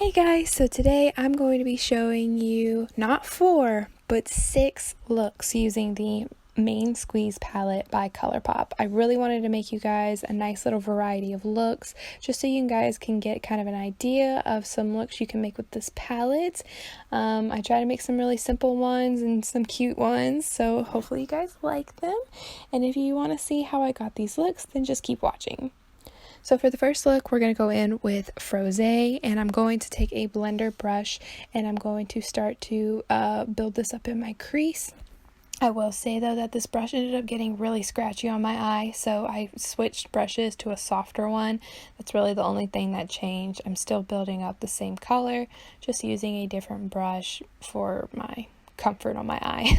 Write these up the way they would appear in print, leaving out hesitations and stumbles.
Hey guys, so today I'm going to be showing you not 4 but 6 looks using the main squeeze palette by Colourpop. I really wanted to make you guys a nice little variety of looks just so you guys can get kind of an idea of some looks you can make with this palette. I try to make some really simple ones and some cute ones, so hopefully you guys like them. And if you want to see how I got these looks, then just keep watching. So for the first look, we're going to go in with Froze, and I'm going to take a blender brush and I'm going to start to build this up in my crease. I will say though that this brush ended up getting really scratchy on my eye, so I switched brushes to a softer one. That's really the only thing that changed. I'm still building up the same color, just using a different brush for my comfort on my eye.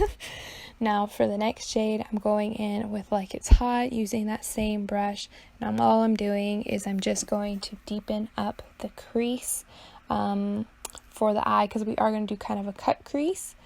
Now for the next shade, I'm going in with Like It's Hot using that same brush, and all I'm doing is I'm just going to deepen up the crease for the eye, because we are going to do kind of a cut crease,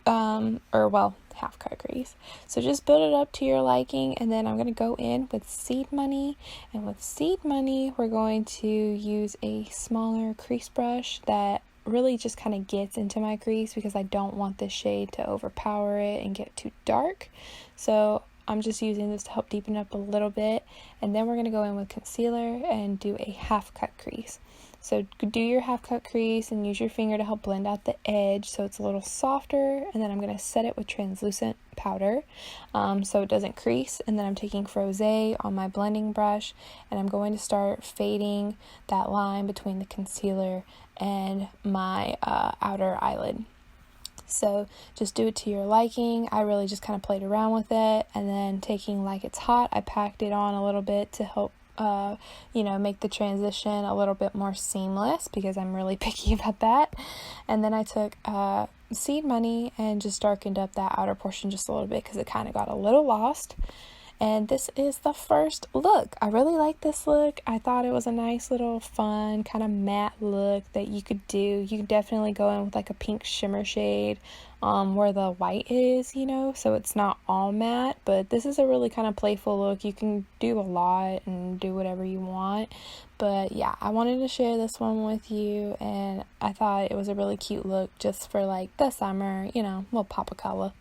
half cut crease. So just build it up to your liking, and then I'm going to go in with Seed Money, and with Seed Money we're going to use a smaller crease brush that really just kind of gets into my crease, because I don't want this shade to overpower it and get too dark. So I'm just using this to help deepen up a little bit, and then we're going to go in with concealer and do a half cut crease. So do your half cut crease and use your finger to help blend out the edge so it's a little softer, and then I'm going to set it with translucent powder so it doesn't crease. And then I'm taking Froze on my blending brush, and I'm going to start fading that line between the concealer and my outer eyelid. So just do it to your liking. I really just kind of played around with it, and then taking Like It's Hot, I packed it on a little bit to help make the transition a little bit more seamless, because I'm really picky about that. And then I took Seed Money and just darkened up that outer portion just a little bit, because it kind of got a little lost. And this is the first look. I really like this look. I thought it was a nice little fun kind of matte look that you could do. You could definitely go in with like a pink shimmer shade where the white is, so it's not all matte. But this is a really kind of playful look. You can do a lot and do whatever you want. But yeah, I wanted to share this one with you, and I thought it was a really cute look just for like the summer, little pop of color.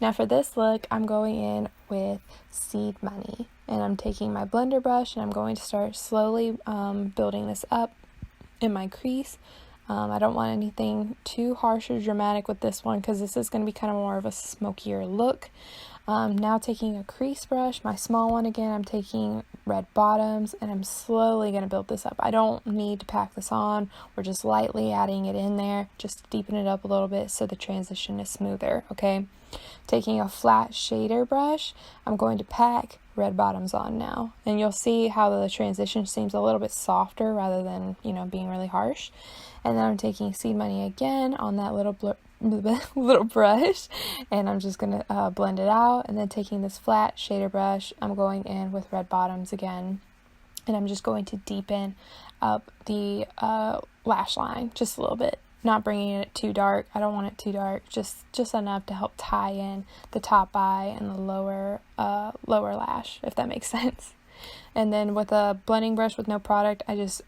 Now for this look, I'm going in with Seed Money, and I'm taking my blender brush and I'm going to start slowly building this up in my crease. I don't want anything too harsh or dramatic with this one, because this is going to be kind of more of a smokier look. Now taking a crease brush, my small one again, I'm taking red bottoms, and I'm slowly going to build this up. I don't need to pack this on. We're just lightly adding it in there just to deepen it up a little bit so the transition is smoother, okay? Taking a flat shader brush, I'm going to pack red bottoms on now, and you'll see how the transition seems a little bit softer rather than, being really harsh. And then I'm taking Seed Money again on that little brush, and I'm just going to blend it out. And then taking this flat shader brush, I'm going in with red bottoms again, and I'm just going to deepen up the lash line just a little bit. Not bringing it too dark. I don't want it too dark, just enough to help tie in the top eye and the lower lash, if that makes sense. And then with a blending brush with no product, I just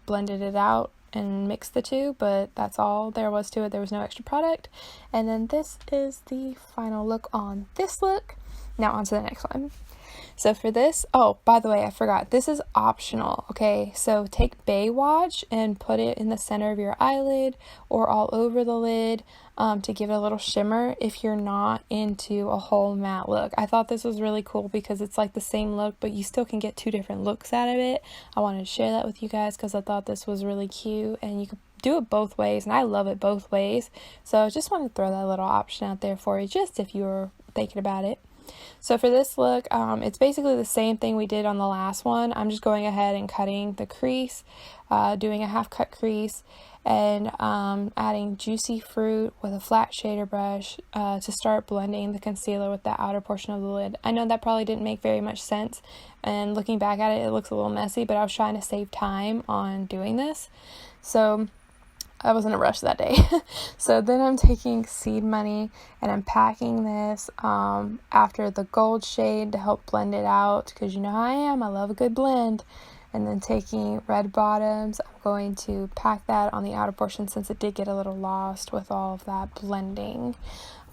blended it out and mixed the two, but that's all there was to it. There was no extra product. And then this is the final look on this look. Now on to the next one. So for this, oh, by the way, I forgot, this is optional, okay? So take Baywatch and put it in the center of your eyelid or all over the lid to give it a little shimmer if you're not into a whole matte look. I thought this was really cool because it's like the same look, but you still can get 2 different looks out of it. I wanted to share that with you guys because I thought this was really cute, and you could do it both ways, and I love it both ways. So I just wanted to throw that little option out there for you, just if you were thinking about it. So for this look, it's basically the same thing we did on the last one. I'm just going ahead and cutting the crease, doing a half cut crease, and adding Juicy Fruit with a flat shader brush to start blending the concealer with the outer portion of the lid. I know that probably didn't make very much sense, and looking back at it, it looks a little messy, but I was trying to save time on doing this. So I was in a rush that day. So then I'm taking Seed Money and I'm packing this after the gold shade to help blend it out, because you know how I am. I love a good blend. and then taking red bottoms, I'm going to pack that on the outer portion since it did get a little lost with all of that blending.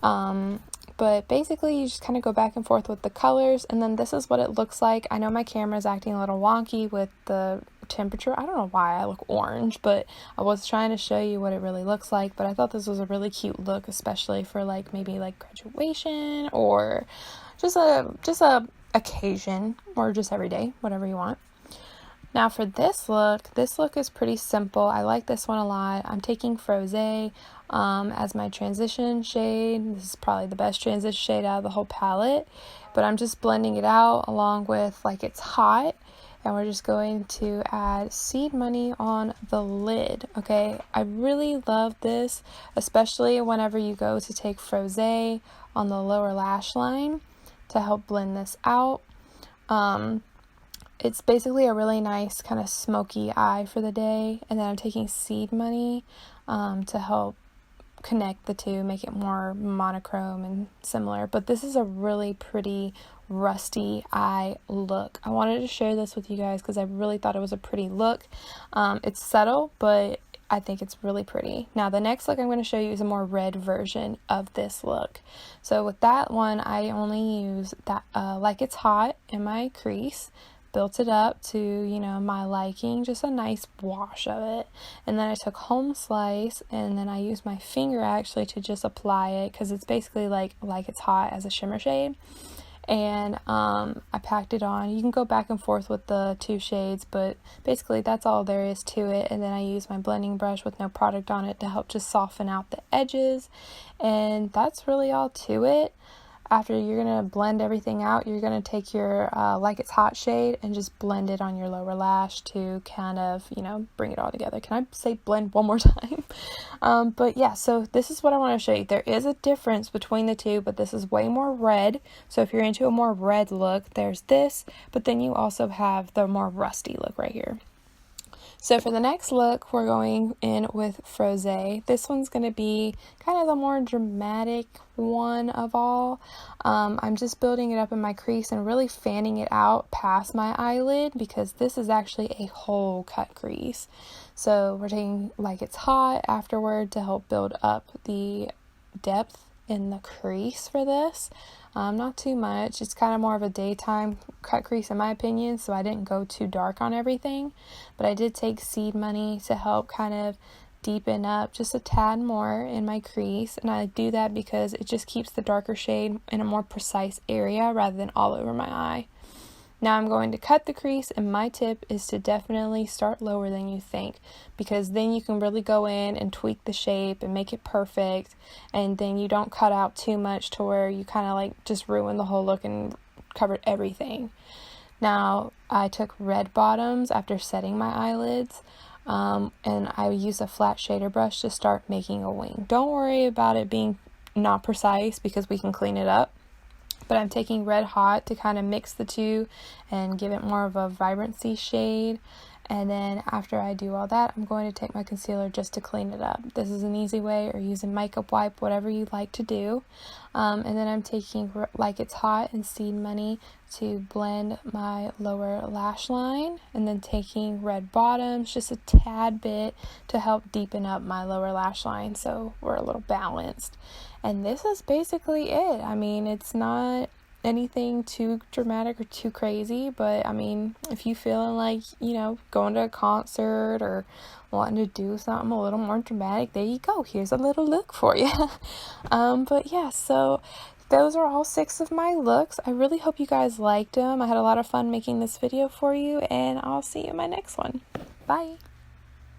But basically you just kind of go back and forth with the colors, and then this is what it looks like. I know my camera is acting a little wonky with the temperature. I don't know why I look orange, but I was trying to show you what it really looks like. But I thought this was a really cute look, especially for like maybe like graduation or just a occasion, or just every day, whatever you want. Now for this look is pretty simple. I like this one a lot. I'm taking Froze as my transition shade. This is probably the best transition shade out of the whole palette, but I'm just blending it out along with Like It's Hot, and we're just going to add Seed Money on the lid. Okay, I really love this, especially whenever you go to take Froze on the lower lash line to help blend this out. It's basically a really nice kind of smoky eye for the day, and then I'm taking Seed Money to help connect the two, make it more monochrome and similar. But this is a really pretty rusty eye look. I wanted to share this with you guys because I really thought it was a pretty look. It's subtle, but I think it's really pretty. Now the next look I'm going to show you is a more red version of this look. So with that one, I only use that Like It's Hot in my crease. Built it up to, you know, my liking, just a nice wash of it. And then I took Home Slice, and then I used my finger actually to just apply it, because it's basically like It's Hot as a shimmer shade. And I packed it on. You can go back and forth with the two shades, but basically that's all there is to it. And then I use my blending brush with no product on it to help just soften out the edges, and that's really all to it. After you're going to blend everything out, you're going to take your Like It's Hot shade and just blend it on your lower lash to kind of, you know, bring it all together. Can I say blend one more time? But yeah, so this is what I want to show you. There is a difference between the two, but this is way more red. So if you're into a more red look, there's this, but then you also have the more rusty look right here. So for the next look, we're going in with Froze. This one's going to be kind of the more dramatic one of all. I'm just building it up in my crease and really fanning it out past my eyelid, because this is actually a whole cut crease. So we're taking Like It's Hot afterward to help build up the depth in the crease for this. Not too much. It's kind of more of a daytime cut crease in my opinion, so I didn't go too dark on everything. But I did take Seed Money to help kind of deepen up just a tad more in my crease, and I do that because it just keeps the darker shade in a more precise area rather than all over my eye. Now I'm going to cut the crease, and my tip is to definitely start lower than you think, because then you can really go in and tweak the shape and make it perfect, and then you don't cut out too much to where you kind of like just ruin the whole look and covered everything. Now I took red bottoms after setting my eyelids, and I used a flat shader brush to start making a wing. Don't worry about it being not precise, because we can clean it up. But I'm taking Red Hot to kind of mix the two and give it more of a vibrancy shade. And then after I do all that, I'm going to take my concealer just to clean it up. This is an easy way, or use a makeup wipe, whatever you like to do. And then I'm taking Like It's Hot and Seed Money to blend my lower lash line, and then taking red bottoms just a tad bit to help deepen up my lower lash line so we're a little balanced. And this is basically it. I mean, it's not anything too dramatic or too crazy, but I mean, if you feeling like, you know, going to a concert or wanting to do something a little more dramatic, there you go. Here's a little look for you. But yeah, so those are all 6 of my looks. I really hope you guys liked them. I had a lot of fun making this video for you, and I'll see you in my next one. Bye.